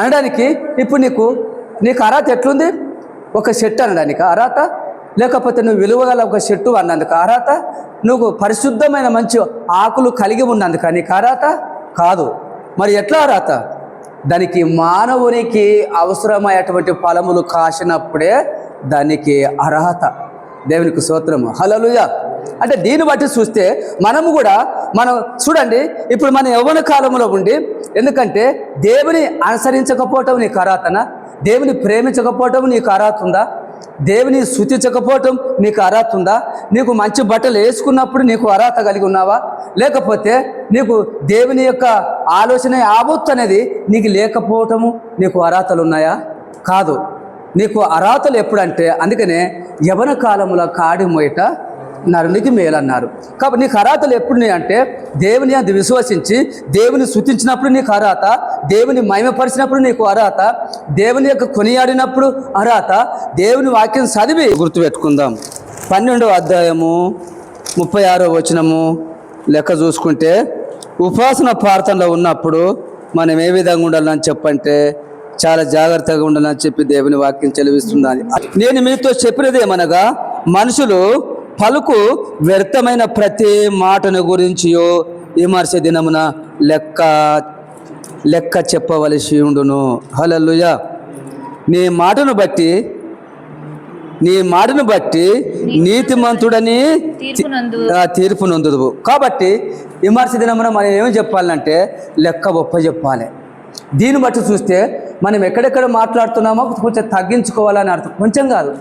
[SPEAKER 3] అనడానికి ఇప్పుడు నీకు అర్హత ఎట్లుంది? ఒక చెట్టు అనడానికి అర్హత, లేకపోతే నువ్వు విలువగల ఒక చెట్టు అన్నందుకు అర్హత, నువ్వు పరిశుద్ధమైన మంచి ఆకులు కలిగి ఉన్నందుకు నీకు అర్హత కాదు. మరి ఎట్లా అర్హత? దానికి మానవునికి అవసరమైనటువంటి ఫలములు కాసినప్పుడే దానికి అర్హత. దేవునికి స్తోత్రము. హల్లెలూయా. అంటే దీన్ని బట్టి చూస్తే మనం చూడండి, ఇప్పుడు మన యవ్వన కాలంలో ఉండి, ఎందుకంటే దేవుని అనుసరించకపోవటం నీకు అర్హతనా? దేవుని ప్రేమించకపోవటం నీకు అర్హత ఉందా? దేవుని స్తుతించకపోవటం నీకు అర్హత ఉందా? నీకు మంచి బట్టలు వేసుకున్నప్పుడు నీకు అర్హత కలిగి ఉన్నావా? లేకపోతే నీకు దేవుని యొక్క ఆలోచన యావత్తు అనేది నీకు లేకపోవటము నీకు అర్హతలు ఉన్నాయా? కాదు. నీకు అర్హతలు ఎప్పుడంటే, అందుకనే యవ్వన కాలంలో కాడి మొయట నరునికి మేలన్నారు. కాబట్టి నీకు అర్హతలు ఎప్పుడు అంటే దేవుని అది విశ్వసించి దేవుని స్తుతించినప్పుడు నీకు అర్హత, దేవుని మహిమపరిచినప్పుడు నీకు అర్హత, దేవుని యొక్క కొనియాడినప్పుడు అర్హత, దేవుని వాక్యం చదివి గుర్తుపెట్టుకుందాం. 12వ అధ్యాయము 36వ వచనము లెక్క చూసుకుంటే, ఉపాసన ప్రార్థనలో ఉన్నప్పుడు మనం ఏ విధంగా ఉండాలని చెప్పంటే చాలా జాగ్రత్తగా ఉండాలని చెప్పి దేవుని వాక్యం చెలివిస్తుంది. నేను మీతో చెప్పినది ఏమనగా, మనుషులు పలుకు వ్యర్థమైన ప్రతి మాటను గురించియో విమర్శ దినమున లెక్క చెప్పవలసి ఉండును. హల్లెలూయా. నీ మాటను బట్టి నీతిమంతుడని తీర్పు నొందుదువు. కాబట్టి విమర్శ దినమున మనం ఏమి చెప్పాలంటే లెక్క ఒప్ప చెప్పాలి. దీన్ని బట్టి చూస్తే మనం ఎక్కడెక్కడ మాట్లాడుతున్నామో కొంచెం తగ్గించుకోవాలని అర్థం. కొంచెం కాదు,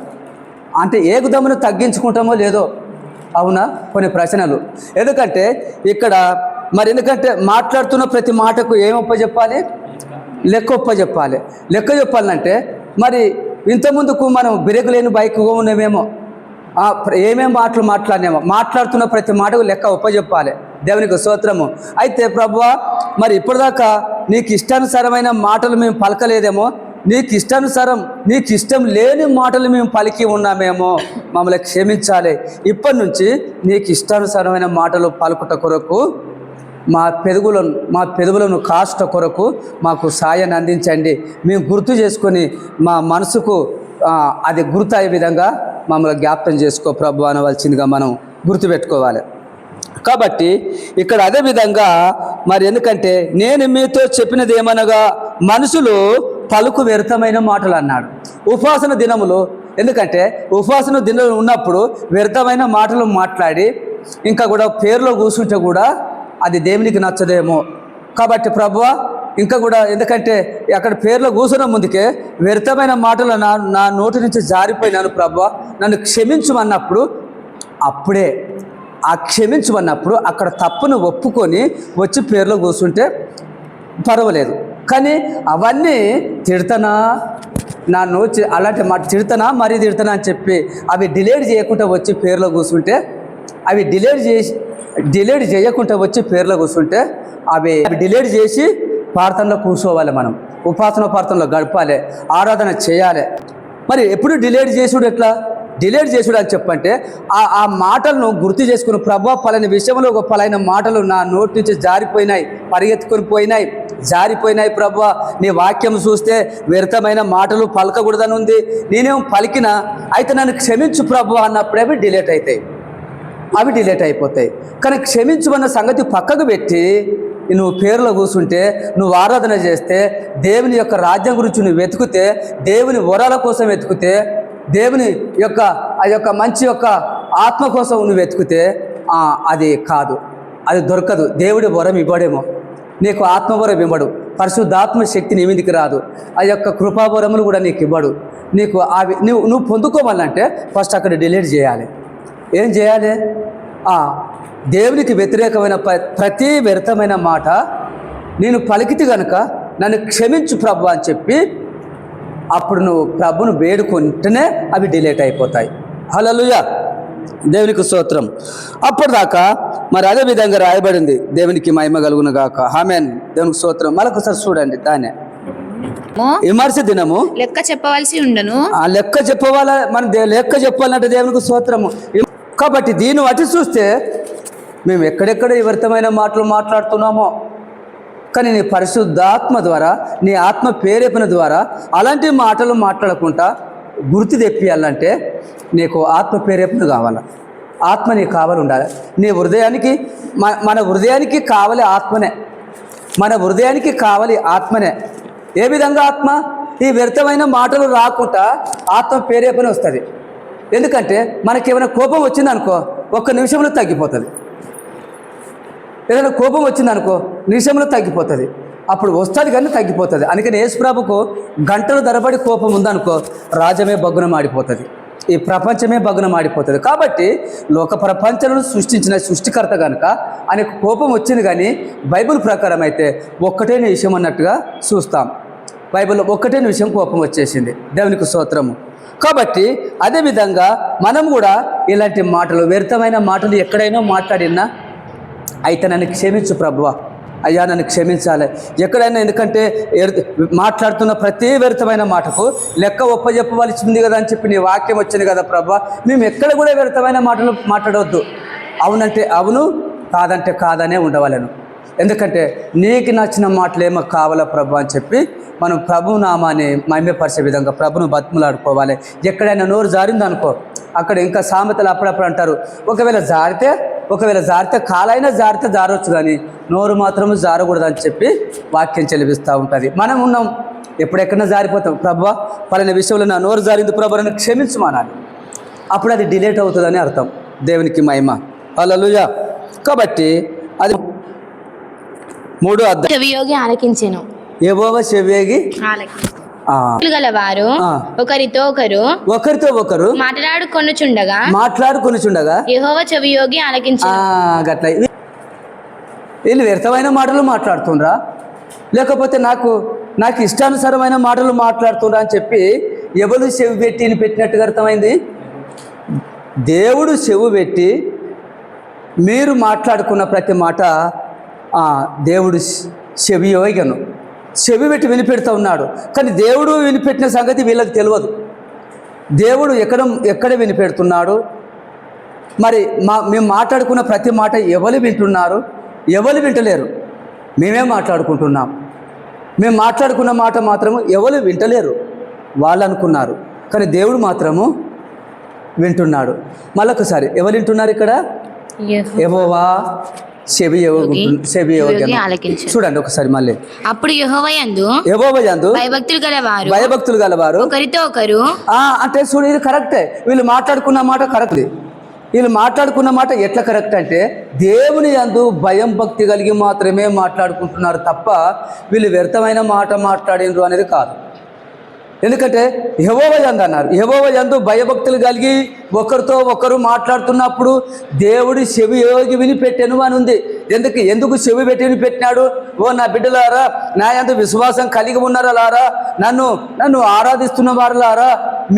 [SPEAKER 3] అంటే ఏకదమ్మును తగ్గించుకుంటామో లేదో. అవునా? కొన్ని ప్రశ్నలు. ఎందుకంటే ఇక్కడ ఎందుకంటే మాట్లాడుతున్న ప్రతి మాటకు ఏం ఒప్పచెప్పాలి? లెక్క ఒప్పచెప్పాలి. లెక్క చెప్పాలంటే మరి ఇంతకుముందుకు మనం బ్రేక్ లేని బైక్ ఉన్నామేమో, ఏమేం మాటలు మాట్లాడుతున్న ప్రతి మాటకు లెక్క ఒప్పచెప్పాలి. దేవునికి స్తోత్రము. అయితే ప్రభువా, మరి ఇప్పటిదాకా నీకు ఇష్టానుసారమైన మాటలు మేము పలకలేదేమో, నీకు ఇష్టం లేని మాటలు మేము పలికి ఉన్నామేమో, మమ్మల్ని క్షమించాలి. ఇప్పటి నుంచి నీకు ఇష్టానుసారమైన మాటలు పలుకుట కొరకు మా పెదవులను కాస్ట కొరకు మాకు సాయాన్ని అందించండి. మేము గుర్తు చేసుకొని మా మనసుకు అది గుర్తు అయ్యే విధంగా మమ్మల్ని జ్ఞాపకం చేసుకో ప్రభు అనవలసిందిగా మనం గుర్తుపెట్టుకోవాలి. కాబట్టి ఇక్కడ అదే విధంగా మరి ఎందుకంటే నేను మీతో చెప్పినది ఏమనగా, మనుషులు పలుకు వ్యర్థమైన మాటలు అన్నాడు. ఉపాసన దినములు, ఎందుకంటే ఉపాసన దినములు ఉన్నప్పుడు వ్యర్థమైన మాటలు మాట్లాడి ఇంకా కూడా పేరులో కూర్చుంటే కూడా అది దేవునికి నచ్చదేమో. కాబట్టి ప్రభువా, ఇంకా కూడా ఎందుకంటే అక్కడ పేరులో కూర్చున్న ముందుకే వ్యర్థమైన మాటలు నా నోటి నుంచి జారిపోయినాను ప్రభువా, నన్ను క్షమించమన్నప్పుడు, అప్పుడే ఆ క్షమించమన్నప్పుడు అక్కడ తప్పును ఒప్పుకొని వచ్చి పేరులో కూర్చుంటే పర్వాలేదు. కానీ అవన్నీ తిడతానా, నా నోచి అలాంటి మాట తిడతానా అని చెప్పి అవి డిలేట్ చేయకుండా వచ్చి పేరులో కూర్చుంటే, అవి డిలేట్ చేయకుండా వచ్చి పేరులో కూర్చుంటే అవి డిలేట్ చేసి ప్రార్థనలో కూర్చోవాలి. మనం ఉపాసన ప్రార్థనలో గడపాలి, ఆరాధన చేయాలి. మరి ఎప్పుడు డిలేట్ చేసుడు ఎట్లా? డిలేట్ చేసుడు అని చెప్పంటే ఆ మాటలను గుర్తు చేసుకుని, ప్రభా పలాని విషయంలో ఒక పలాన మాటలు నా నోటి నుంచి పరిగెత్తుకొని జారిపోయినాయి ప్రభా, నీ వాక్యం చూస్తే వ్యర్థమైన మాటలు పలకకూడదని ఉంది, నేనేం పలికినా అయితే నన్ను క్షమించు ప్రభు అన్నప్పుడే అవి డిలేట్ అయిపోతాయి. కానీ క్షమించమన్న సంగతి పక్కకు పెట్టి నువ్వు పేరులో కూర్చుంటే, నువ్వు ఆరాధన చేస్తే, దేవుని యొక్క రాజ్యం గురించి నువ్వు వెతుకుతే, దేవుని వరాల కోసం వెతుకుతే, దేవుని యొక్క ఆ యొక్క మంచి యొక్క ఆత్మ కోసం నువ్వు వెతుకుతే అది కాదు, అది దొరకదు. దేవుడి వరం ఇవ్వడేమో, నీకు ఆత్మవరం ఇవ్వడు, పరిశుద్ధాత్మ శక్తి నీ మీదికి రాదు, ఆ యొక్క కృపావరములు కూడా నీకు ఇవ్వడు. నీకు అవి నువ్వు పొందుకోవాలంటే ఫస్ట్ అక్కడ డిలీట్ చేయాలి. ఏం చేయాలి? దేవునికి వ్యతిరేకమైన ప్రతి వ్యర్థమైన మాట నేను పలికితే గనుక నన్ను క్షమించు ప్రభు అని చెప్పి అప్పుడు నువ్వు ప్రభును వేడుకుంటేనే అవి డిలీట్ అయిపోతాయి. హల్లెలూయా, దేవునికి స్తోత్రం. అప్పటిదాకా మరి అదే విధంగా రాయబడింది. దేవునికి మహిమ కలుగును గాక. ఆమేన్. దేవునికి స్తోత్రం. మరొకసారి చూడండి దాన్ని. విమర్శ దినము
[SPEAKER 1] లెక్క చెప్పవలసి ఉండను.
[SPEAKER 3] ఆ లెక్క చెప్పవాల మనం లెక్క చెప్పాలంటే దేవునికి స్తోత్రము. కాబట్టి దీన్ని బట్టి చూస్తే మేము ఎక్కడెక్కడ ఈ వ్యర్థమైన మాటలు మాట్లాడుతున్నామో, కానీ నీ పరిశుద్ధాత్మ ద్వారా, నీ ఆత్మ ప్రేరేపణ ద్వారా అలాంటి మాటలు మాట్లాడకుండా గుర్తు తెప్పియాలంటే నీకు ఆత్మ ప్రేరేపణ కావాలి. ఆత్మ నీకు కావాలి ఉండాలి. నీ హృదయానికి మన హృదయానికి కావాలి ఆత్మనే. మన హృదయానికి కావాలి ఆత్మనే. ఏ విధంగా ఆత్మ? ఈ వ్యర్థమైన మాటలు రాకుండా ఆత్మ ప్రేరేపణ వస్తుంది. ఎందుకంటే మనకేమైనా కోపం వచ్చిందనుకో ఒక్క నిమిషంలో తగ్గిపోతుంది. ఏదైనా కోపం వచ్చిందనుకో నిమిషంలో తగ్గిపోతుంది. అప్పుడు వస్తుంది కానీ తగ్గిపోతుంది. అందుకని యేసుప్రభుకు గంటల తరబడి కోపం ఉందనుకో రాజ్యమే భగ్గున మాడిపోతుంది, ఈ ప్రపంచమే భగ్గున మాడిపోతుంది. కాబట్టి లోక ప్రపంచాలను సృష్టించిన సృష్టికర్త కనుక ఆయనకు కోపం వచ్చింది. కానీ బైబిల్ ప్రకారం అయితే ఒక్కటే నిమిషం అన్నట్టుగా చూస్తాం. బైబిల్లో ఒక్కటే నిమిషం కోపం వచ్చేసింది. దేవునికి స్తోత్రము. కాబట్టి అదేవిధంగా మనం కూడా ఇలాంటి మాటలు, వ్యర్థమైన మాటలు ఎక్కడైనా మాట్లాడినా అయితే నన్ను క్షమించు ప్రభువా, అయ్యా నన్ను క్షమించాలి ఎక్కడైనా. ఎందుకంటే మాట్లాడుతున్న ప్రతి వ్యర్థమైన మాటకు లెక్క ఒప్పజెప్పవలసి ఉంది కదా అని చెప్పి నీ వాక్యం వచ్చింది కదా ప్రభువా. మేము ఎక్కడ కూడా వ్యర్థమైన మాటలు మాట్లాడవద్దు. అవునంటే అవును, కాదంటే కాదనే ఉండవాలను. ఎందుకంటే నీకు నచ్చిన మాటలేమో కావాలా ప్రభు అని చెప్పి మనం ప్రభు నామాన్ని మహిమపరిచే విధంగా ప్రభును బతిమలాడుకోవాలి. ఎక్కడైనా నోరు జారిందనుకో అక్కడ ఇంకా సామెతలు అప్పుడప్పుడు అంటారు, ఒకవేళ జారితే కాలైనా జారవచ్చు కానీ నోరు మాత్రము జారకూడదు అని చెప్పి వాక్యం చెలిపిస్తూ ఉంటుంది. మనం ఉన్నాం ఎప్పుడెక్కడైనా జారిపోతాం. ప్రభువా పలానా విషయంలో నా నోరు జారింది ప్రభు నన్ను క్షమించమనాలి. అప్పుడు అది డిలీట్ అవుతుందని అర్థం. దేవునికి మహిమ. హల్లెలూయా. కాబట్టి అది 3వ అధ్యాయం.
[SPEAKER 1] చెవియోగి ఆలకించెను.
[SPEAKER 3] యెహోవా చెవియోగి
[SPEAKER 1] గలవారు ఒకరితో ఒకరు
[SPEAKER 3] మాట్లాడుకొనుచుండగా
[SPEAKER 1] యెహోవా చెవియోగి ఆలకించెను.
[SPEAKER 3] గట్ల వీళ్ళు వ్యర్థమైన మాటలు మాట్లాడుతుండ్రా, లేకపోతే నాకు ఇష్టానుసారమైన మాటలు మాట్లాడుతుండ్రా అని చెప్పి ఎవరు చెవి పెట్టి పెట్టినట్టుగా అర్థమైంది. దేవుడు చెవి పెట్టి మీరు మాట్లాడుకున్న ప్రతి మాట దేవుడు చెవియోగను చెవి పెట్టి వినిపెడుతూ ఉన్నాడు. కానీ దేవుడు వినిపెట్టిన సంగతి వీళ్ళకి తెలియదు. దేవుడు ఎక్కడ వినిపెడుతున్నాడు, మరి మేము మాట్లాడుకున్న ప్రతి మాట ఎవరు వింటున్నారు, ఎవరు వింటలేరు. మేమే మాట్లాడుకుంటున్నాం. మేము మాట్లాడుకున్న మాట మాత్రము ఎవరు వింటలేరు, వాళ్ళు అనుకున్నారు. కానీ దేవుడు మాత్రము వింటున్నాడు. మళ్ళొకసారి ఎవరు వింటున్నారు ఇక్కడ? యెహోవా చెవి చూడండి ఒకసారి మళ్ళీ.
[SPEAKER 1] అప్పుడు యెహోవా యందు
[SPEAKER 3] భయభక్తులు గలవారు
[SPEAKER 1] ఒకరితో ఒకరు
[SPEAKER 3] అంటే చూడు, ఇది కరెక్టే. వీళ్ళు మాట్లాడుకున్న మాట కరెక్ట్. వీళ్ళు మాట్లాడుకున్న మాట ఎట్లా కరెక్ట్ అంటే దేవుని యందు భయం భక్తి కలిగి మాత్రమే మాట్లాడుకుంటున్నారు తప్ప వీళ్ళు వ్యర్థమైన మాట మాట్లాడినరు అనేది కాదు. ఎందుకంటే యెహోవా యందు అన్నారు. యెహోవా యందు భయభక్తులు కలిగి ఒకరితో ఒకరు మాట్లాడుతున్నప్పుడు దేవుడి చెవి యోగి వినిపెట్టెను అని ఉంది. ఎందుకు చెవి పెట్టి వినిపెట్టినాడు? ఓ నా బిడ్డలారా, నా యందు విశ్వాసం కలిగి ఉన్నారా, నన్ను ఆరాధిస్తున్న వారులారా,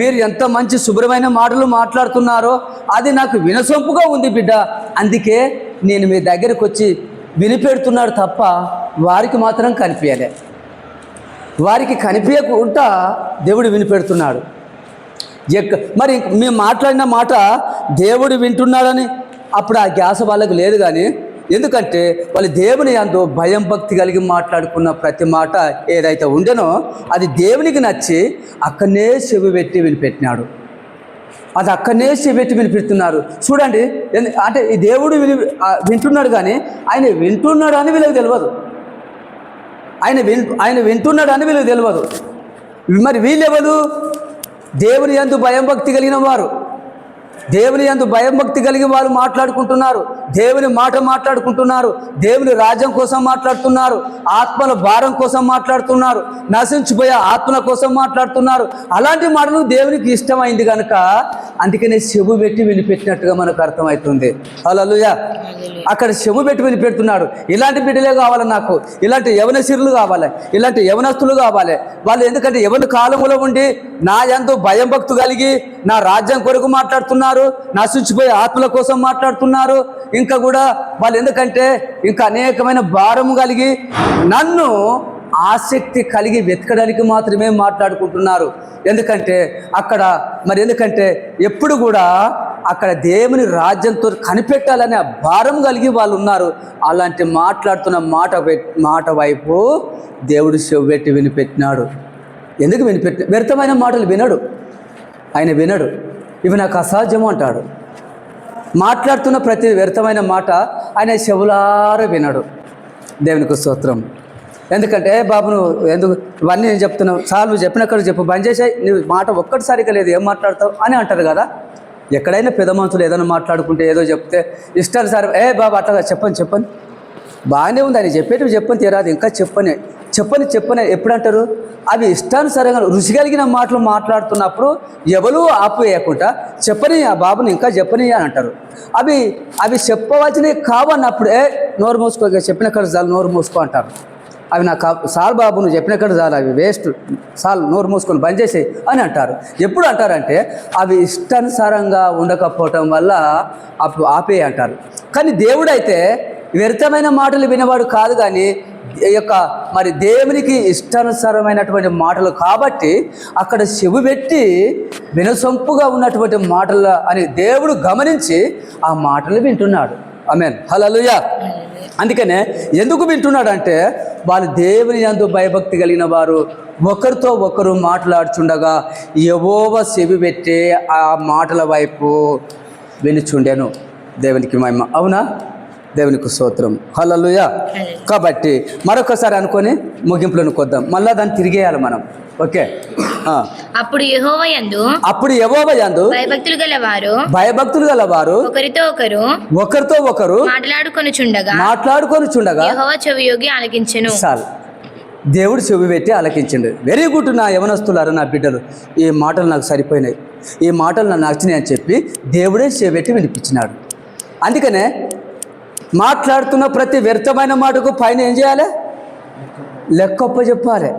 [SPEAKER 3] మీరు ఎంత మంచి శుభ్రమైన మాటలు మాట్లాడుతున్నారో అది నాకు వినసొంపుగా ఉంది బిడ్డ. అందుకే నేను మీ దగ్గరకు వచ్చి వినిపెడుతున్నాడు తప్ప వారికి మాత్రం కనిపించలే. వారికి కనిపించకుండా దేవుడు వినిపెడుతున్నాడు. మరి మేము మాట్లాడిన మాట దేవుడు వింటున్నాడని అప్పుడు ఆ ధ్యాస వాళ్ళకు లేదు. కానీ ఎందుకంటే వాళ్ళు దేవుని యందు భయం భక్తి కలిగి మాట్లాడుకున్న ప్రతి మాట ఏదైతే ఉండేనో అది దేవునికి నచ్చి అక్కడనే చెవి పెట్టి వినిపెట్టినాడు. అది అక్కడనే చెవి పెట్టి వినిపెడుతున్నారు. చూడండి, అంటే ఈ దేవుడు వింటున్నాడు కానీ ఆయన వింటున్నాడు అని వీళ్ళకి తెలియదు. ఆయన వింటున్నాడు అని వీళ్ళకి తెలియదు. మరి వీళ్ళెవరు? దేవుని యందు భయం భక్తి కలిగిన వారు. దేవుని యందు భయం భక్తి కలిగి వాళ్ళు మాట్లాడుకుంటున్నారు, దేవుని మాట మాట్లాడుకుంటున్నారు, దేవుని రాజ్యం కోసం మాట్లాడుతున్నారు, ఆత్మల భారం కోసం మాట్లాడుతున్నారు, నశించిపోయే ఆత్మల కోసం మాట్లాడుతున్నారు. అలాంటి మాటలు దేవునికి ఇష్టమైంది కనుక అందుకనే చెవు పెట్టి వినిపెట్టినట్టుగా మనకు అర్థమవుతుంది. హల్లెలూయా. అక్కడ చెవు పెట్టి వినిపెడుతున్నాడు. ఇలాంటి బిడ్డలే కావాలి నాకు, ఇలాంటి యవనశీరులు కావాలి, ఇలాంటి యవనస్తులు కావాలి. వాళ్ళు ఎందుకంటే యవన కాలంలో ఉండి నా యందు భయం భక్తి కలిగి నా రాజ్యం కొరకు మాట్లాడుతున్నారు, నశించిపోయే ఆత్మల కోసం మాట్లాడుతున్నారు. ఇంకా కూడా వాళ్ళు ఎందుకంటే ఇంకా అనేకమైన భారం కలిగి నన్ను ఆసక్తి కలిగి వెతకడానికి మాత్రమే మాట్లాడుకుంటున్నారు. ఎందుకంటే ఎందుకంటే ఎప్పుడు కూడా అక్కడ దేవుని రాజ్యంతో కనిపెట్టాలనే భారం కలిగి వాళ్ళు ఉన్నారు. అలాంటి మాట్లాడుతున్న మాట వైపు దేవుడు చెవి పెట్టి వినిపెట్టినాడు. ఎందుకు వ్యర్థమైన మాటలు వినడు ఆయన, వినడు. ఇవి నాకు అసాధ్యము అంటాడు. మాట్లాడుతున్న ప్రతి వ్యర్థమైన మాట ఆయన చెవులారా వినడు. దేవునికి స్తోత్రం. ఎందుకంటే బాబు నువ్వు ఎందుకు ఇవన్నీ నేను చెప్తున్నావు, చాలు నువ్వు చెప్పినక్కడ చెప్పు, బంద్ చేసాయి, నువ్వు మాట ఒక్కటిసారిగా లేదు, ఏం మాట్లాడతావు అని అంటారు కదా. ఎక్కడైనా పెద్ద మనుషులు ఏదైనా మాట్లాడుకుంటే ఏదో చెప్తే ఇష్టానుసారి బాబు అట్లా చెప్పని బాగానే ఉంది, ఆయన చెప్పేటివి చెప్పని తీరాదు, ఇంకా చెప్పని ఎప్పుడు అంటారు? అవి ఇష్టానుసారంగా రుచి కలిగిన మాటలు మాట్లాడుతున్నప్పుడు ఎవరు ఆపేయకుండా చెప్పని ఆ బాబుని ఇంకా చెప్పని అని అంటారు. అవి చెప్పవలసినవి కావన్నప్పుడు నోరు మూసుకో, చెప్పిన కాడ చాలు నోరు మూసుకో అంటారు. అవి నాకు సాల్ బాబు నువ్వు చెప్పిన కాడ చాలు, అవి వేస్ట్, సాల్ నోరు మూసుకొని బంద్ చేసేయి అని అంటారు. ఎప్పుడు అంటారంటే అవి ఇష్టానుసారంగా ఉండకపోవటం వల్ల అప్పుడు ఆపేయి అంటారు. కానీ దేవుడైతే వ్యర్థమైన మాటలు వినేవాడు కాదు, కానీ దేవునికి ఇష్టానుసారమైనటువంటి మాటలు కాబట్టి అక్కడ చెవి పెట్టి వినసొంపుగా ఉన్నటువంటి మాటలు అని దేవుడు గమనించి ఆ మాటలు వింటున్నాడు. ఆమేన్. హల్లెలూయా. అందుకనే ఎందుకు వింటున్నాడు అంటే వాళ్ళు దేవుని యందు భయభక్తి కలిగిన వారు ఒకరితో ఒకరు మాట్లాడుచుండగా యెహోవా చెవి పెట్టి ఆ మాటల వైపు వినుచుండెను. దేవునికి మహిమ. అవునా? దేవునికి స్తోత్రం. హల్లెలూయా. కాబట్టి మరొకసారి అనుకొని ముగింపులను కొద్దాం, మళ్ళా దాన్ని తిరిగేయాలి మనం. ఓకే.
[SPEAKER 1] అప్పుడు యెహోవా యందు భయభక్తులు గలవారు ఒకరితో ఒకరు మాట్లాడుకొనుచుండగా యెహోవా చెవియొగ్గి ఆలకించెను. చాలు, దేవుడు చెవి పెట్టి ఆలకించండు. వెరీ గుడ్ నా యవనస్తులారు, నా బిడ్డలు, ఈ మాటలు నాకు సరిపోయినాయి, ఈ మాటలు నాకు నచ్చినాయి అని చెప్పి దేవుడే చెవి పెట్టి వినిపించినాడు. అందుకనే మాట్లాడుతున్న ప్రతి వ్యర్థమైన మాటకు పైన ఏం చేయాలి? లెక్కొప్ప చెప్పాలి.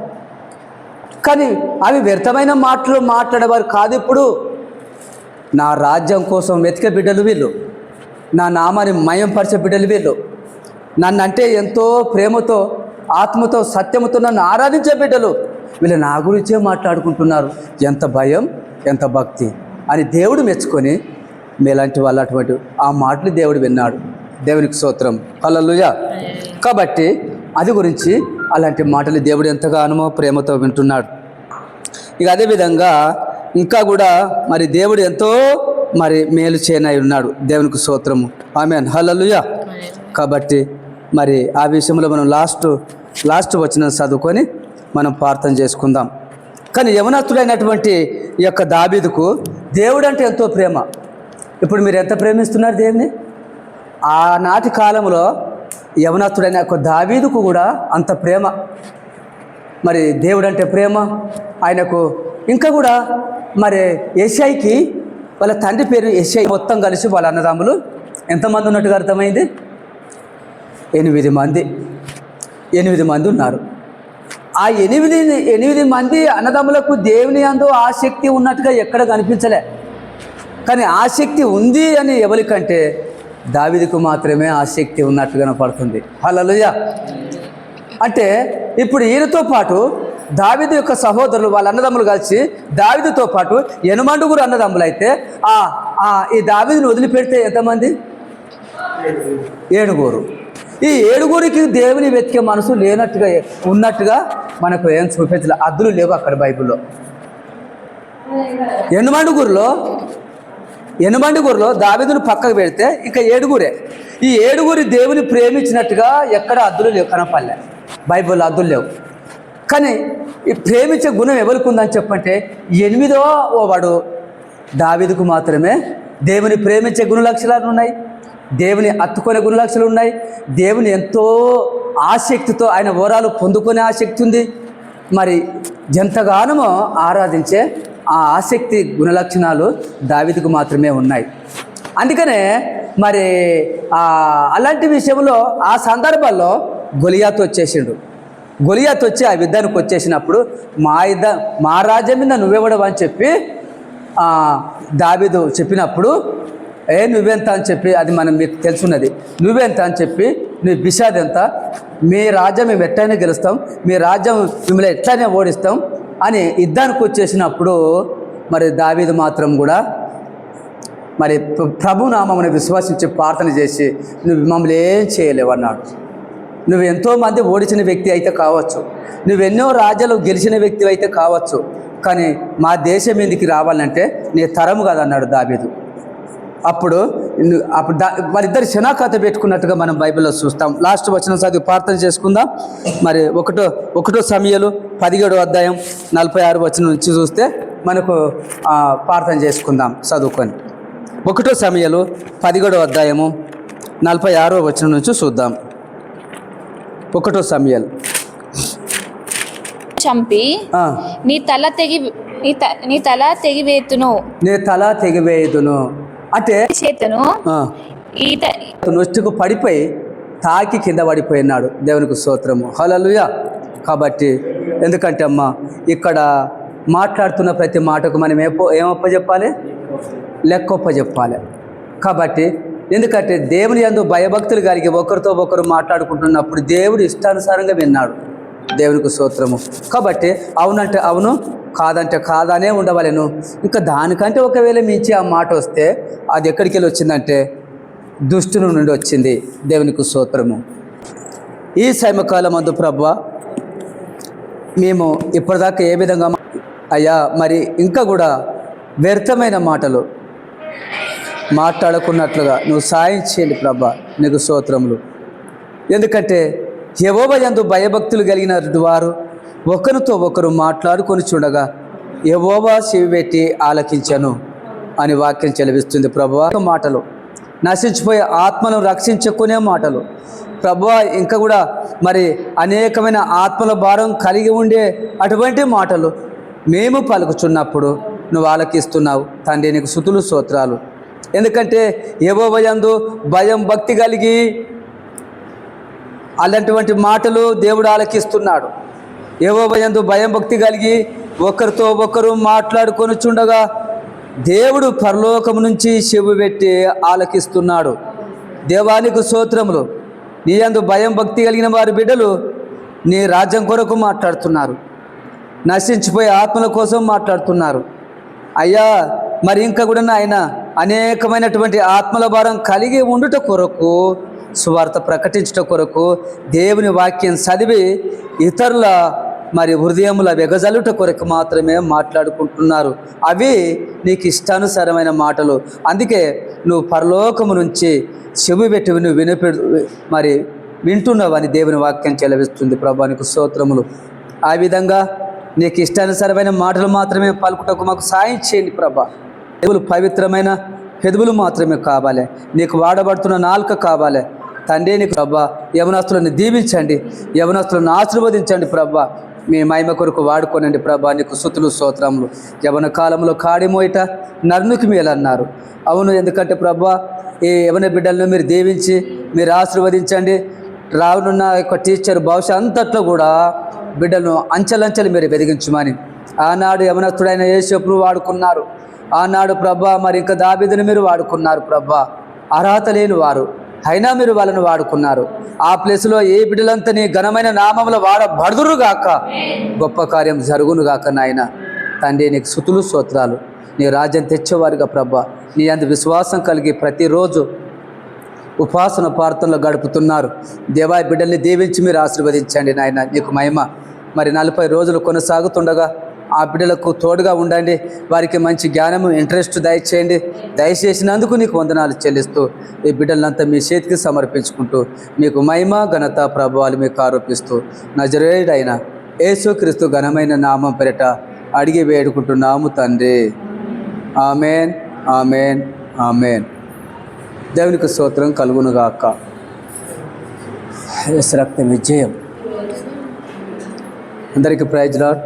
[SPEAKER 1] కానీ అవి వ్యర్థమైన మాటలు మాట్లాడేవారు కాదు. ఇప్పుడు నా రాజ్యం కోసం వెతికే బిడ్డలు వీళ్ళు, నా నామాన్ని మయంపరిచే బిడ్డలు వీళ్ళు, నన్ను అంటే ఎంతో ప్రేమతో ఆత్మతో సత్యముతో నన్ను ఆరాధించే బిడ్డలు వీళ్ళు నా గురించే మాట్లాడుకుంటున్నారు. ఎంత భయం, ఎంత భక్తి అని దేవుడు మెచ్చుకొని మీలాంటి వాళ్ళు అటువంటి ఆ మాటలు దేవుడు విన్నాడు. దేవునికి స్తోత్రం. హల్లెలూయా. కాబట్టి అది గురించి అలాంటి మాటలు దేవుడు ఎంతగానో ప్రేమతో వింటున్నాడు. ఇక అదేవిధంగా ఇంకా కూడా దేవుడు ఎంతో మేలు చేయనై ఉన్నాడు. దేవునికి స్తోత్రము. ఆమేన్. హల్లెలూయా. కాబట్టి ఆ విషయంలో మనం లాస్ట్ వచనం చదువుకొని మనం ప్రార్థన చేసుకుందాం. కానీ యవనస్తుడైనటువంటి ఈ యొక్క దావీదుకు దేవుడు అంటే ఎంతో ప్రేమ. ఇప్పుడు మీరు ఎంత ప్రేమిస్తున్నారు దేవుని? ఆనాటి కాలంలో యవనస్తుడైన యొక్క దావీదుకు కూడా అంత ప్రేమ. దేవుడు అంటే ప్రేమ ఆయనకు. ఇంకా కూడా యెషైకి వాళ్ళ తండ్రి పేరు యెషై. మొత్తం కలిసి వాళ్ళ అన్నదమ్ములు ఎంతమంది ఉన్నట్టుగా అర్థమైంది? 8 మంది ఉన్నారు. ఆ 8 మంది అన్నదమ్ములకు దేవుని యందు ఆసక్తి ఉన్నట్టుగా ఎక్కడ కనిపించలే. కానీ ఆసక్తి ఉంది అని ఎవరికంటే దావీదుకు మాత్రమే ఆసక్తి ఉన్నట్టుగా కనపడుతుంది. హల్లెలూయా. అంటే ఇప్పుడు ఈయనతో పాటు దావీదు యొక్క సహోదరులు వాళ్ళ అన్నదమ్ములు కలిసి దావీదుతో పాటు 8 అన్నదమ్ములు అయితే ఈ దావీదుని వదిలిపెడితే ఎంతమంది? 7. ఈ 7కి దేవుని వెతికే మనసు లేనట్టుగా ఉన్నట్టుగా మనకు ఏం చూపించలే. అద్దులు లేవు అక్కడ బైబిల్లో. 8 దావీదును పక్కకు పెడితే ఇక 7. ఈ 7 దేవుని ప్రేమించినట్టుగా ఎక్కడ అద్దులు లేవు, కనపడలే బైబిల్లో, అద్దులు లేవు. కానీ ఈ ప్రేమించే గుణం ఎవరికి ఉందని చెప్పంటే 8వ వాడు దావీదుకు మాత్రమే
[SPEAKER 3] దేవుని ప్రేమించే గుణలక్షణాలు ఉన్నాయి, దేవుని హత్తుకునే గుణలక్షణాలు ఉన్నాయి, దేవుని ఎంతో ఆసక్తితో ఆయన వరాలు పొందుకునే ఆసక్తి ఉంది. మరి ఎంతగానో ఆరాధించే ఆ ఆసక్తి గుణలక్షణాలు దావీదుకు మాత్రమే ఉన్నాయి. అందుకనే మరి అలాంటి విషయంలో ఆ సందర్భాల్లో గొలియాతు వచ్చేసిండు. గొలియాతు వచ్చి ఆ యుద్ధానికి వచ్చేసినప్పుడు మా రాజ్యం మీద నువ్వెవడవు అని చెప్పి దావీదు చెప్పినప్పుడు నువ్వెంత అని చెప్పి, అది మనం మీకు తెలుసున్నది, నువ్వెంత అని చెప్పి, నీ బిషాద్ ఎంత, మీ రాజ్యం మేము ఎట్లయినా గెలుస్తాం, మీ రాజ్యం మిమ్మల్ని ఎట్లయినా ఓడిస్తాం అని యుద్ధానికి వచ్చేసినప్పుడు మరి దావీదు మాత్రం కూడా మరి ప్రభునామమును విశ్వసించి ప్రార్థన చేసి నువ్వు మమ్మల్ని ఏం చేయలేవు అన్నాడు. నువ్వు ఎంతోమంది ఓడించిన వ్యక్తి అయితే కావచ్చు, నువ్వెన్నో రాజ్యాలు గెలిచిన వ్యక్తి అయితే కావచ్చు, కానీ మా దేశం ఎందుకు రావాలంటే నీ తరము కాదన్నాడు దావీదు. అప్పుడు వాళ్ళిద్దరు శనాఖాత పెట్టుకున్నట్టుగా మనం బైబిల్లో చూస్తాం. లాస్ట్ వచనం చదివి ప్రార్థన చేసుకుందాం. మరి ఒకటో సమయాలు 17వ అధ్యాయం 46 వచనం నుంచి చూస్తే మనకు ప్రార్థన చేసుకుందాం చదువుకొని. 1 సమయాలు 17వ అధ్యాయము 46వ వచనం నుంచి చూద్దాం. 1 సమయాలు.
[SPEAKER 4] చంపి నీ తల తెగివేతును
[SPEAKER 3] అంటే
[SPEAKER 4] చేతను
[SPEAKER 3] నొచ్చుకు పడిపోయి తాకి కింద పడిపోయినాడు. దేవునికి స్తోత్రము, హల్లెలూయా. కాబట్టి ఎందుకంటే అమ్మా ఇక్కడ మాట్లాడుతున్న ప్రతి మాటకు మనం ఏమొప్ప చెప్పాలి, లెక్కొప్ప చెప్పాలి. కాబట్టి ఎందుకంటే దేవుని యందు భయభక్తులు కలిగి ఒకరితో ఒకరు మాట్లాడుకుంటున్నప్పుడు దేవుడు ఇష్టానుసారంగా విన్నాడు. దేవునికి స్తోత్రము. కాబట్టి అవునంటే అవును, కాదంటే కాదనే ఉండవలెను. ఇంకా దానికంటే ఒకవేళ మించి ఆ మాట వస్తే అది ఎక్కడికి వెళ్ళి వచ్చిందంటే దుష్టుని నుండి వచ్చింది. దేవునికి స్తోత్రము. ఈ సమకాలం అందు ప్రభువా మేము ఇప్పటిదాకా ఏ విధంగా అయ్యా మరి ఇంకా కూడా వ్యర్థమైన మాటలు మాట్లాడుకున్నట్లుగా నువ్వు సాయం చేయండి ప్రభా, నీకు స్తోత్రములు. ఎందుకంటే యెహోవా యందు భయభక్తులు కలిగిన వారు ఒకరితో ఒకరు మాట్లాడుకొని చూడగా యెహోవా చెవి పెట్టి ఆలకించను అని వాక్యం చెలవిస్తుంది ప్రభువా. మాటలు నశించిపోయే ఆత్మను రక్షించుకునే మాటలు ప్రభువా, ఇంకా కూడా మరి అనేకమైన ఆత్మల భారం కలిగి ఉండే అటువంటి మాటలు మేము పలుకుచున్నప్పుడు నువ్వు ఆలకిస్తున్నావు తండ్రి, నీకు స్తుతులు స్తోత్రాలు. ఎందుకంటే యెహోవా యందు భయం భక్తి కలిగి అలాంటి మాటలు దేవుడు ఆలకిస్తున్నాడు. యెహోవా యందు భయం భక్తి కలిగి ఒకరితో ఒకరు మాట్లాడుకొని చుండగా దేవుడు పరలోకం నుంచి చెవి పెట్టి ఆలకిస్తున్నాడు. దేవానికి స్తోత్రములు. నీ యందు భయం భక్తి కలిగిన వారి బిడ్డలు నీ రాజ్యం కొరకు మాట్లాడుతున్నారు, నశించిపోయే ఆత్మల కోసం మాట్లాడుతున్నారు. అయ్యా మరి ఇంకా కూడా ఆయన అనేకమైనటువంటి ఆత్మల భారం కలిగి ఉండుట కొరకు, సువార్త ప్రకటించుట కొరకు, దేవుని వాక్యం చదివి ఇతరుల మరి హృదయముల వెగజలుట కొరకు మాత్రమే మాట్లాడుకుంటున్నారు. అవి నీకు ఇష్టానుసారమైన మాటలు. అందుకే నువ్వు పరలోకము నుంచి చెవి పెట్టి నువ్వు మరి వింటున్నావని దేవుని వాక్యం చెలవిస్తుంది. ప్రభానికి స్తోత్రములు. ఆ విధంగా నీకు ఇష్టానుసారమైన మాటలు మాత్రమే పలుకుటకు మాకు సాయం చేయండి ప్రభా. పెదవులు పవిత్రమైన పెదవులు మాత్రమే కావాలి, నీకు వాడబడుతున్న నాలుక కావాలి తండ్రి. నీకు ప్రభా యవనస్తులను దీవించండి, యవనస్తులను ఆశీర్వదించండి ప్రభా. మీ మహిమ కొరకు వాడుకోనండి ప్రభా, నీకు స్తుతులు స్తోత్రములు. యవన కాలంలో కాడిమోయట నరునికి మేలన్నారు. అవును, ఎందుకంటే ప్రభా ఈ యవన బిడ్డలను మీరు దీవించి మీరు ఆశీర్వదించండి. రానున్న యొక్క టీచర్ భవిష్యత్ అంతట్లో కూడా బిడ్డలను అంచెలంచెలు మీరు వెదిగించమని ఆనాడు యవనస్తుడైన యేసును వాడుకున్నారు. ఆనాడు ప్రభా మరి ఇంకా దావీదును మీరు వాడుకున్నారు ప్రభా. అర్హత లేని వారు అయినా మీరు వాళ్ళను వాడుకున్నారు. ఆ ప్లేస్లో ఏ బిడ్డలంతా నీ ఘనమైన నామములో వాడబడుదురుగాక, గొప్ప కార్యం జరుగునుగాక నాయన తండ్రి. నీకు స్తుతులు స్తోత్రాలు. నీ రాజ్యం తెచ్చేవారుగా ప్రభా, నీ అందు విశ్వాసం కలిగి ప్రతిరోజు ఉపాసన ప్రార్థనలు గడుపుతున్నారు. దేవాయి బిడ్డల్ని దీవించి మీరు ఆశీర్వదించండి నాయన, నీకు మహిమ. మరి 40 రోజులు కొనసాగుతుండగా ఆ బిడ్డలకు తోడుగా ఉండండి, వారికి మంచి జ్ఞానము ఇంట్రెస్ట్ దయచేయండి. దయచేసినందుకు నీకు వందనాలు చెల్లిస్తూ ఈ బిడ్డలంతా మీ చేతికి సమర్పించుకుంటూ మీకు మహిమ ఘనత ప్రభావాలు మీకు ఆరోపిస్తూ నజరేయుడైన యేసుక్రీస్తు ఘనమైన నామం పేరిట అడిగి వేడుకుంటున్నాము తండ్రి. ఆమెన్, ఆమెన్, ఆమేన్. దేవునికి స్తోత్రం కలుగునుగాక. యేసు రక్తం విజయం. అందరికీ ప్రైజ్ లార్డ్.